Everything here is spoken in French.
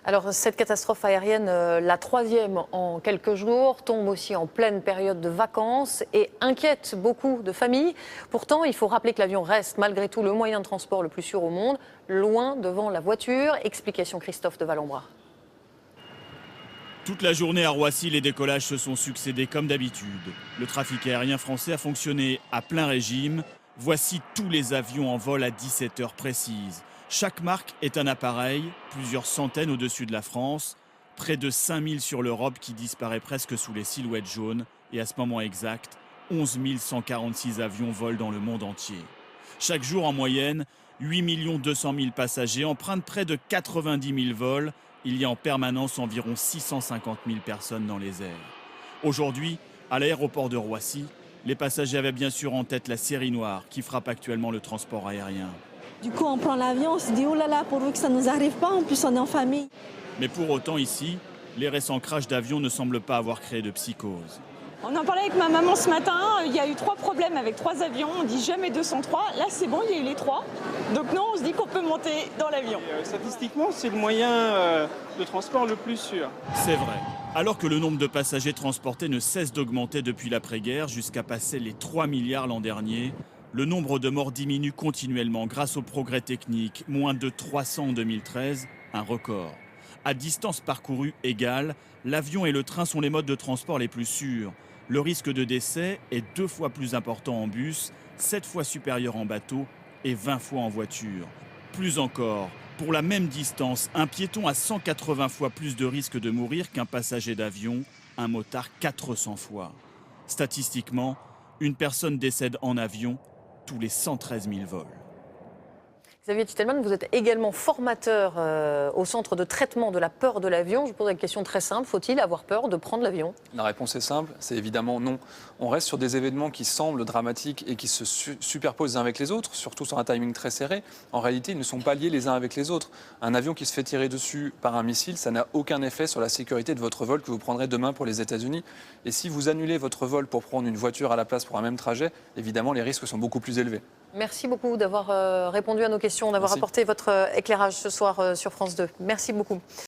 Alors cette catastrophe aérienne, la troisième en quelques jours, tombe aussi en pleine période de vacances et inquiète beaucoup de familles. Pourtant, il faut rappeler que l'avion reste malgré tout le moyen de transport le plus sûr au monde, loin devant la voiture. Explication Christophe de Vallombras. Toute la journée à Roissy, les décollages se sont succédés comme d'habitude. Le trafic aérien français a fonctionné à plein régime. Voici tous les avions en vol à 17 heures précises. Chaque marque est un appareil, plusieurs centaines au-dessus de la France, près de 5000 sur l'Europe qui disparaît presque sous les silhouettes jaunes. Et à ce moment exact, 11 146 avions volent dans le monde entier. Chaque jour en moyenne, 8 200 000 passagers empruntent près de 90 000 vols. Il y a en permanence environ 650 000 personnes dans les airs. Aujourd'hui, à l'aéroport de Roissy, les passagers avaient bien sûr en tête la série noire qui frappe actuellement le transport aérien. Du coup, on prend l'avion, on se dit « Oh là là, pourvu que ça ne nous arrive pas, en plus on est en famille ». Mais pour autant ici, les récents crashs d'avions ne semblent pas avoir créé de psychose. On en parlait avec ma maman ce matin, il y a eu 3 problèmes avec 3 avions, on dit jamais 203, là c'est bon, il y a eu les 3. Donc non, on se dit qu'on peut monter dans l'avion. Statistiquement, c'est le moyen de transport le plus sûr. C'est vrai. Alors que le nombre de passagers transportés ne cesse d'augmenter depuis l'après-guerre jusqu'à passer les 3 milliards l'an dernier, le nombre de morts diminue continuellement grâce aux progrès techniques, moins de 300 en 2013, un record. À distance parcourue égale, l'avion et le train sont les modes de transport les plus sûrs. Le risque de décès est 2 fois plus important en bus, 7 fois supérieur en bateau et 20 fois en voiture. Plus encore, pour la même distance, un piéton a 180 fois plus de risque de mourir qu'un passager d'avion, un motard 400 fois. Statistiquement, une personne décède en avion tous les 113 000 vols. Xavier Titelman, vous êtes également formateur au centre de traitement de la peur de l'avion. Je vous pose une question très simple. Faut-il avoir peur de prendre l'avion? La réponse est simple, c'est évidemment non. On reste sur des événements qui semblent dramatiques et qui se superposent les uns avec les autres, surtout sur un timing très serré. En réalité, ils ne sont pas liés les uns avec les autres. Un avion qui se fait tirer dessus par un missile, ça n'a aucun effet sur la sécurité de votre vol que vous prendrez demain pour les États-Unis. Et si vous annulez votre vol pour prendre une voiture à la place pour un même trajet, évidemment, les risques sont beaucoup plus élevés. Merci beaucoup d'avoir répondu à nos questions, d'avoir apporté votre éclairage ce soir sur France 2. Merci beaucoup.